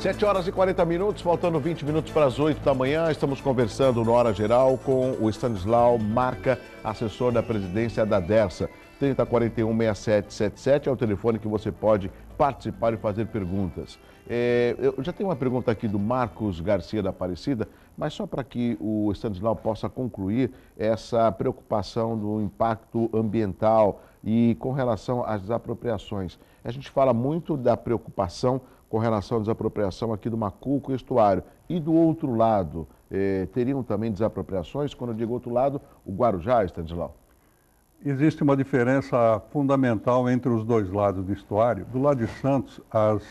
7 horas e 40 minutos, faltando 20 minutos para as 8 da manhã. Estamos conversando no Hora Geral com o Stanislau Marca, assessor da presidência da Dersa. 3041-6777 é o telefone que você pode participar e fazer perguntas. Eu já tenho uma pergunta aqui do Marcos Garcia da Aparecida, mas só para que o Stanislau possa concluir essa preocupação do impacto ambiental e com relação às desapropriações. A gente fala muito da preocupação com relação à desapropriação aqui do Macuco e Estuário. E do outro lado, teriam também desapropriações? Quando eu digo outro lado, o Guarujá, Stanislau? Existe uma diferença fundamental entre os dois lados do estuário. Do lado de Santos, as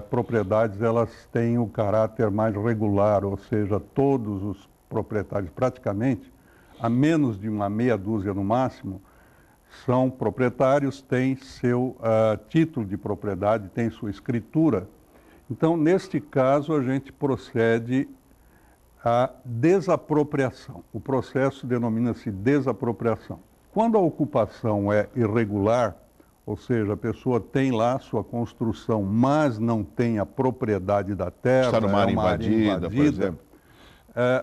propriedades elas têm o caráter mais regular, ou seja, todos os proprietários praticamente, a menos de uma meia dúzia no máximo, são proprietários, têm seu título de propriedade, têm sua escritura. Então, neste caso, a gente procede à desapropriação. O processo denomina-se desapropriação. Quando a ocupação é irregular, ou seja, a pessoa tem lá sua construção, mas não tem a propriedade da terra, está numa área invadida, por exemplo.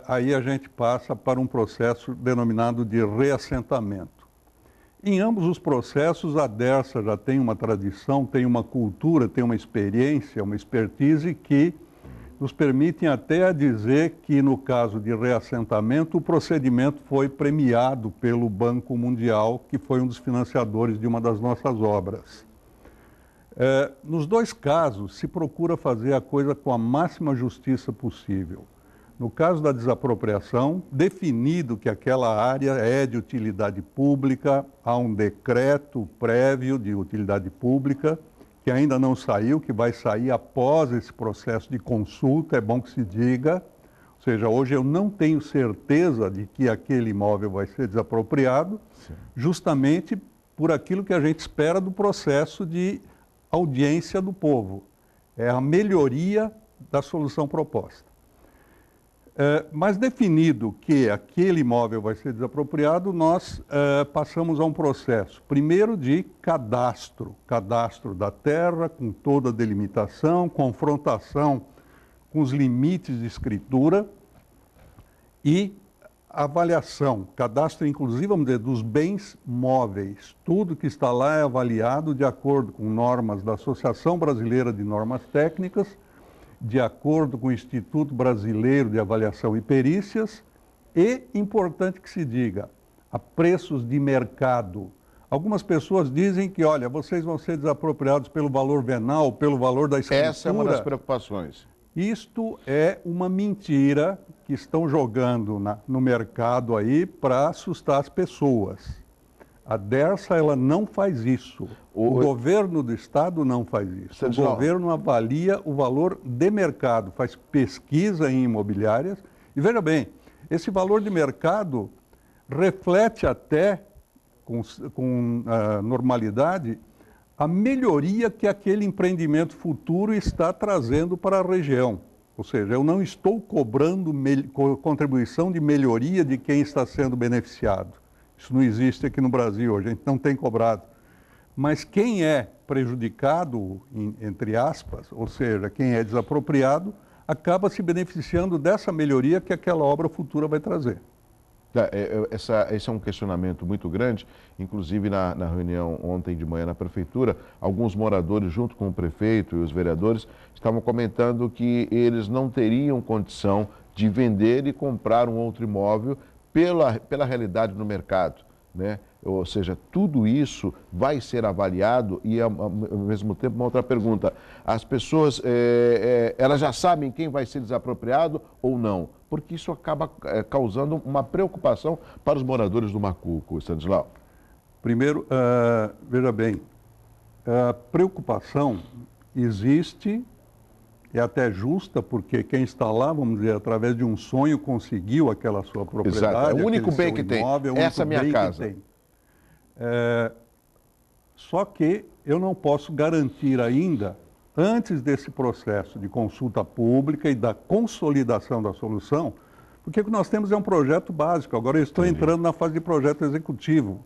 Aí a gente passa para um processo denominado de reassentamento. Em ambos os processos, a Dersa já tem uma tradição, tem uma cultura, tem uma experiência, uma expertise que nos permitem até dizer que, no caso de reassentamento, o procedimento foi premiado pelo Banco Mundial, que foi um dos financiadores de uma das nossas obras. Nos dois casos, se procura fazer a coisa com a máxima justiça possível. No caso da desapropriação, definido que aquela área é de utilidade pública, há um decreto prévio de utilidade pública, que ainda não saiu, que vai sair após esse processo de consulta, é bom que se diga. Ou seja, hoje eu não tenho certeza de que aquele imóvel vai ser desapropriado, justamente por aquilo que a gente espera do processo de audiência do povo. É a melhoria da solução proposta. Mas definido que aquele imóvel vai ser desapropriado, nós passamos a um processo, primeiro de cadastro da terra, com toda a delimitação, confrontação com os limites de escritura e avaliação, cadastro inclusive, vamos dizer, dos bens móveis. Tudo que está lá é avaliado de acordo com normas da Associação Brasileira de Normas Técnicas, de acordo com o Instituto Brasileiro de Avaliação e Perícias e, importante que se diga, a preços de mercado. Algumas pessoas dizem que, olha, vocês vão ser desapropriados pelo valor venal, pelo valor da escritura. Essa é uma das preocupações. Isto é uma mentira que estão jogando no mercado aí para assustar as pessoas. A Dersa, ela não faz isso. O governo do estado não faz isso. O governo avalia o valor de mercado, faz pesquisa em imobiliárias. E veja bem, esse valor de mercado reflete até com normalidade a melhoria que aquele empreendimento futuro está trazendo para a região. Ou seja, eu não estou cobrando contribuição de melhoria de quem está sendo beneficiado. Isso não existe aqui no Brasil, a gente não tem cobrado. Mas quem é prejudicado, entre aspas, ou seja, quem é desapropriado, acaba se beneficiando dessa melhoria que aquela obra futura vai trazer. Esse é um questionamento muito grande, inclusive na reunião ontem de manhã na Prefeitura, alguns moradores, junto com o prefeito e os vereadores, estavam comentando que eles não teriam condição de vender e comprar um outro imóvel pela realidade no mercado, né? Ou seja, tudo isso vai ser avaliado e, ao mesmo tempo, uma outra pergunta. As pessoas, elas já sabem quem vai ser desapropriado ou não? Porque isso acaba causando uma preocupação para os moradores do Macuco, Stanislau. Primeiro, veja bem, a preocupação existe, é até justa, porque quem está lá, vamos dizer, através de um sonho, conseguiu aquela sua propriedade. Exato, é o único bem que tem. Essa é a minha casa. Só que eu não posso garantir ainda, antes desse processo de consulta pública e da consolidação da solução, porque o que nós temos é um projeto básico. Agora eu estou entrando na fase de projeto executivo.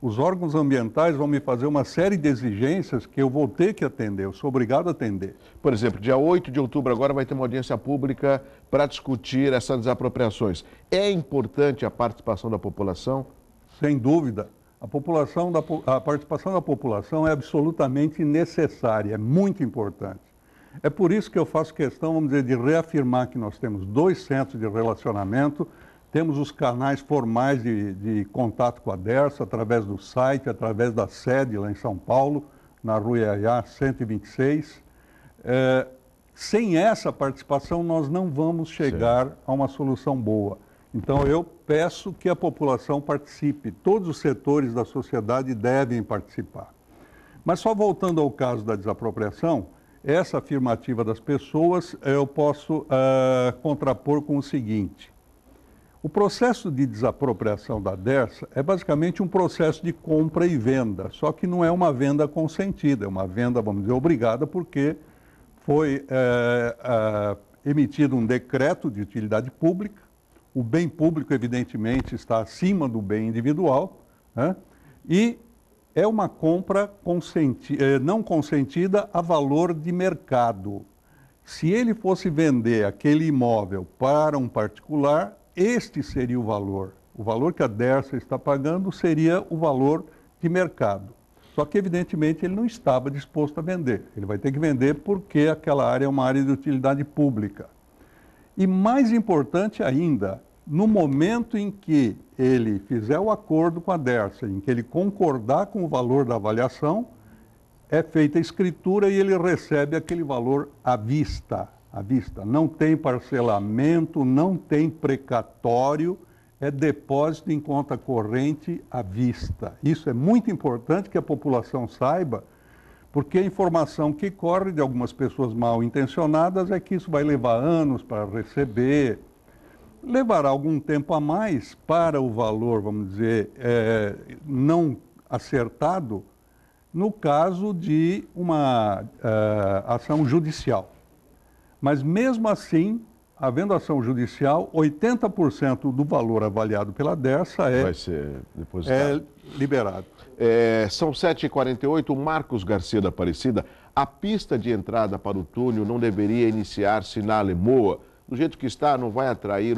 Os órgãos ambientais vão me fazer uma série de exigências que eu vou ter que atender, eu sou obrigado a atender. Por exemplo, dia 8 de outubro agora vai ter uma audiência pública para discutir essas desapropriações. É importante a participação da população? Sem dúvida. A participação da população é absolutamente necessária, é muito importante. É por isso que eu faço questão, vamos dizer, de reafirmar que nós temos 2 centros de relacionamento, temos os canais formais de contato com a DERSA, através do site, através da sede lá em São Paulo, na Rua Iaiá 126. Sem essa participação, nós não vamos chegar a uma solução boa. Então, eu peço que a população participe, todos os setores da sociedade devem participar. Mas só voltando ao caso da desapropriação, essa afirmativa das pessoas eu posso contrapor com o seguinte. O processo de desapropriação da DERSA é basicamente um processo de compra e venda, só que não é uma venda consentida, é uma venda, vamos dizer, obrigada, porque foi emitido um decreto de utilidade pública. O bem público, evidentemente, está acima do bem individual, né? E é uma compra não consentida a valor de mercado. Se ele fosse vender aquele imóvel para um particular, este seria o valor. O valor que a DERSA está pagando seria o valor de mercado. Só que, evidentemente, ele não estava disposto a vender. Ele vai ter que vender porque aquela área é uma área de utilidade pública. E mais importante ainda, no momento em que ele fizer o acordo com a DERSA, em que ele concordar com o valor da avaliação, é feita a escritura e ele recebe aquele valor à vista. À vista. Não tem parcelamento, não tem precatório, é depósito em conta corrente à vista. Isso é muito importante que a população saiba, porque a informação que corre de algumas pessoas mal intencionadas é que isso vai levar anos para receber, levará algum tempo a mais para o valor, vamos dizer, não acertado, no caso de uma ação judicial. Mas mesmo assim, havendo ação judicial, 80% do valor avaliado pela DERSA vai ser depositado. Liberado. São 7h48, o Marcos Garcia da Aparecida. A pista de entrada para o túnel não deveria iniciar-se na Alemoa. Do jeito que está, não vai atrair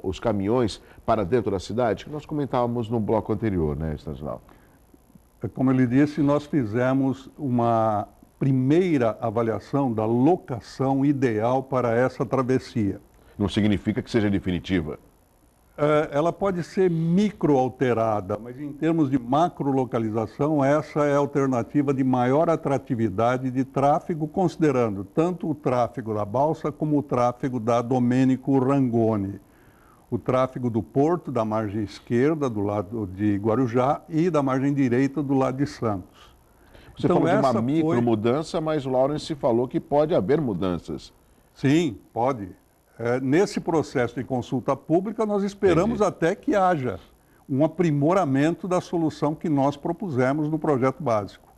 os caminhões para dentro da cidade? Que nós comentávamos no bloco anterior, né, Stanislao? Como eu lhe disse, nós fizemos uma primeira avaliação da locação ideal para essa travessia. Não significa que seja definitiva? Ela pode ser micro-alterada, mas em termos de macro-localização, essa é a alternativa de maior atratividade de tráfego, considerando tanto o tráfego da balsa como o tráfego da Domênico Rangoni. O tráfego do porto, da margem esquerda, do lado de Guarujá, e da margem direita, do lado de Santos. Você falou de uma micro-mudança, mas o Lawrence falou que pode haver mudanças. Sim, pode. Nesse processo de consulta pública, nós esperamos até que haja um aprimoramento da solução que nós propusemos no projeto básico,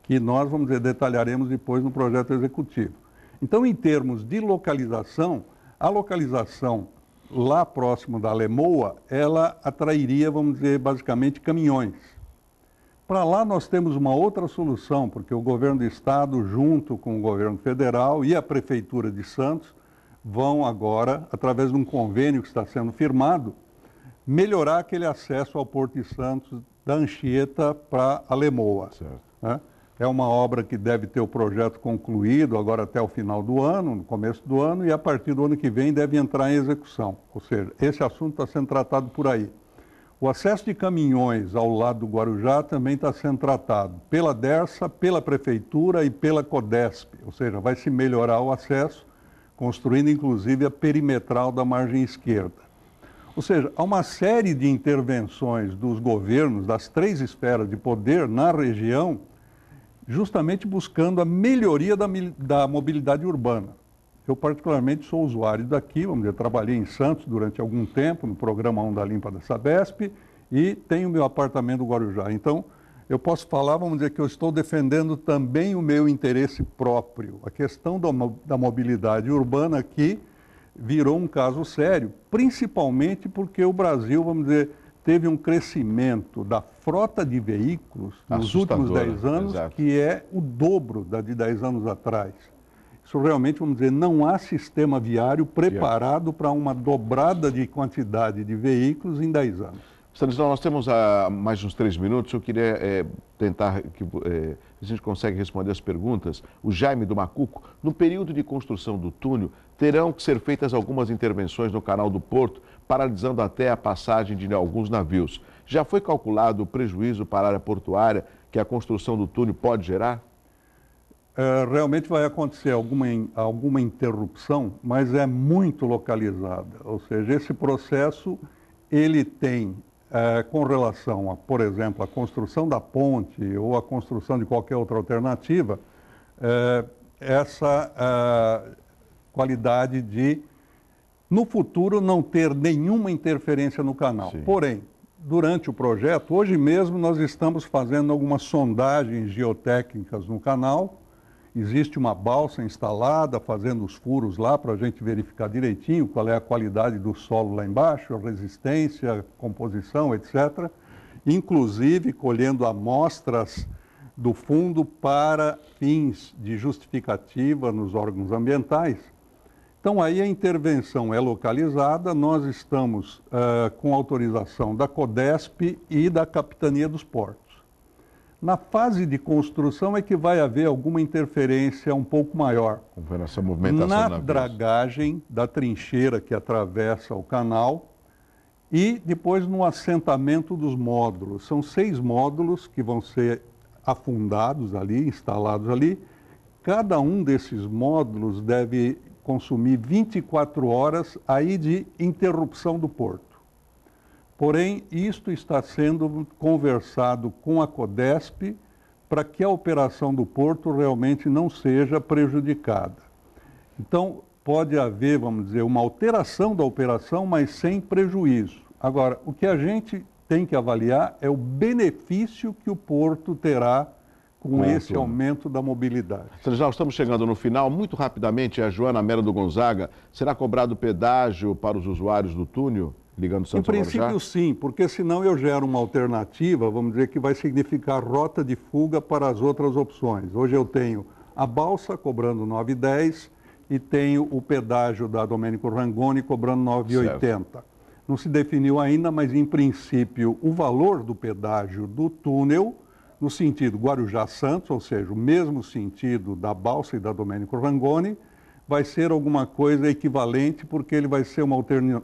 que nós, vamos dizer, detalharemos depois no projeto executivo. Então, em termos de localização, a localização lá próximo da Alemoa, ela atrairia, vamos dizer, basicamente caminhões. Para lá nós temos uma outra solução, porque o governo do estado, junto com o governo federal e a prefeitura de Santos, vão agora, através de um convênio que está sendo firmado, melhorar aquele acesso ao Porto de Santos da Anchieta para Alemoa. Né? É uma obra que deve ter o projeto concluído agora até o final do ano, no começo do ano, e a partir do ano que vem deve entrar em execução. Ou seja, esse assunto está sendo tratado por aí. O acesso de caminhões ao lado do Guarujá também está sendo tratado pela DERSA, pela Prefeitura e pela CODESP. Ou seja, vai se melhorar o acesso, construindo inclusive a perimetral da margem esquerda. Ou seja, há uma série de intervenções dos governos, das 3 esferas de poder na região, justamente buscando a melhoria da mobilidade urbana. Eu particularmente sou usuário daqui, vamos dizer, trabalhei em Santos durante algum tempo, no programa Onda Limpa da Sabesp, e tenho meu apartamento no Guarujá. Então, eu posso falar, vamos dizer, que eu estou defendendo também o meu interesse próprio. A questão da mobilidade urbana aqui virou um caso sério, principalmente porque o Brasil, vamos dizer, teve um crescimento da frota de veículos nos últimos 10 anos, exato, que é o dobro da de 10 anos atrás. Isso realmente, vamos dizer, não há sistema viário preparado para uma dobrada de quantidade de veículos em 10 anos. Stanislau, nós temos mais uns 3 minutos. Eu queria tentar que a gente consegue responder as perguntas. O Jaime do Macuco: no período de construção do túnel, terão que ser feitas algumas intervenções no canal do Porto, paralisando até a passagem de alguns navios. Já foi calculado o prejuízo para a área portuária que a construção do túnel pode gerar? Realmente vai acontecer alguma interrupção, mas é muito localizada. Ou seja, esse processo, ele tem, com relação a, por exemplo, a construção da ponte ou a construção de qualquer outra alternativa, essa qualidade de, no futuro, não ter nenhuma interferência no canal. Sim. Porém, durante o projeto, hoje mesmo nós estamos fazendo algumas sondagens geotécnicas no canal. Existe uma balsa instalada, fazendo os furos lá para a gente verificar direitinho qual é a qualidade do solo lá embaixo, a resistência, a composição, etc. Inclusive colhendo amostras do fundo para fins de justificativa nos órgãos ambientais. Então aí a intervenção é localizada, nós estamos com autorização da CODESP e da Capitania dos Portos. Na fase de construção é que vai haver alguma interferência um pouco maior. Essa movimentação na dragagem da trincheira que atravessa o canal e depois no assentamento dos módulos. São 6 módulos que vão ser afundados ali, instalados ali. Cada um desses módulos deve consumir 24 horas aí de interrupção do porto. Porém, isto está sendo conversado com a CODESP para que a operação do porto realmente não seja prejudicada. Então, pode haver, vamos dizer, uma alteração da operação, mas sem prejuízo. Agora, o que a gente tem que avaliar é o benefício que o porto terá com esse aumento da mobilidade. Já estamos chegando no final. Muito rapidamente, a Joana Mera do Gonzaga: será cobrado pedágio para os usuários do túnel ligando Santos ao Guarujá? Em princípio, sim, porque senão eu gero uma alternativa, vamos dizer, que vai significar rota de fuga para as outras opções. Hoje eu tenho a balsa cobrando 9,10 e tenho o pedágio da Domênico Rangoni cobrando 9,80. Não se definiu ainda, mas em princípio o valor do pedágio do túnel, no sentido Guarujá-Santos, ou seja, o mesmo sentido da balsa e da Domênico Rangoni, vai ser alguma coisa equivalente, porque ele vai ser uma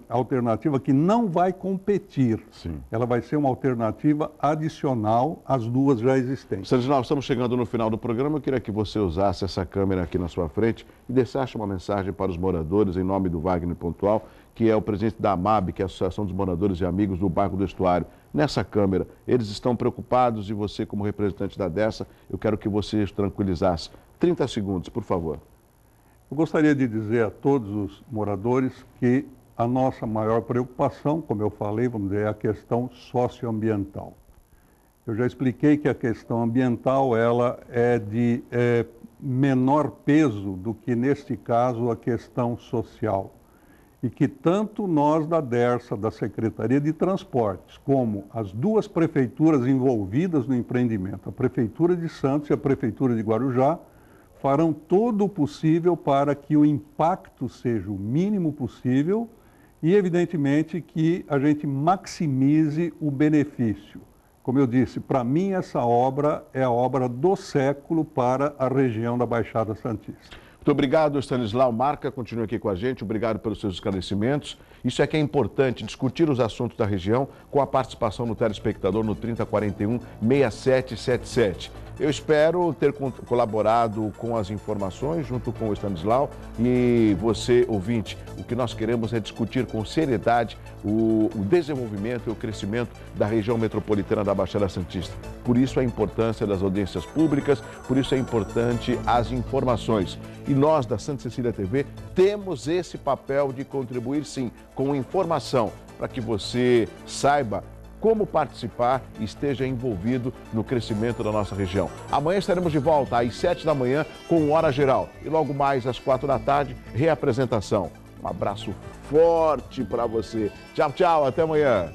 alternativa que não vai competir. Sim. Ela vai ser uma alternativa adicional às duas já existentes. Stanislau, estamos chegando no final do programa. Eu queria que você usasse essa câmera aqui na sua frente e deixasse uma mensagem para os moradores, em nome do Wagner Pontual, que é o presidente da AMAB, que é a Associação dos Moradores e Amigos do Bairro do Estuário. Nessa câmera, eles estão preocupados e você, como representante da DERSA, eu quero que você os tranquilizasse. 30 segundos, por favor. Eu gostaria de dizer a todos os moradores que a nossa maior preocupação, como eu falei, vamos dizer, é a questão socioambiental. Eu já expliquei que a questão ambiental ela é de menor peso do que, neste caso, a questão social. E que tanto nós da DERSA, da Secretaria de Transportes, como as duas prefeituras envolvidas no empreendimento, a Prefeitura de Santos e a Prefeitura de Guarujá, farão todo o possível para que o impacto seja o mínimo possível e, evidentemente, que a gente maximize o benefício. Como eu disse, para mim essa obra é a obra do século para a região da Baixada Santista. Muito obrigado, Stanislau Marca, continue aqui com a gente, obrigado pelos seus esclarecimentos. Isso é que é importante, discutir os assuntos da região com a participação do telespectador no 3041-6777. Eu espero ter colaborado com as informações junto com o Stanislau e você, ouvinte. O que nós queremos é discutir com seriedade o desenvolvimento e o crescimento da região metropolitana da Baixada Santista. Por isso a importância das audiências públicas, por isso é importante as informações. E nós da Santa Cecília TV temos esse papel de contribuir sim com informação para que você saiba como participar e esteja envolvido no crescimento da nossa região. Amanhã estaremos de volta às 7 da manhã com Hora Geral e logo mais às 4 da tarde, reapresentação. Um abraço forte para você. Tchau, tchau, até amanhã.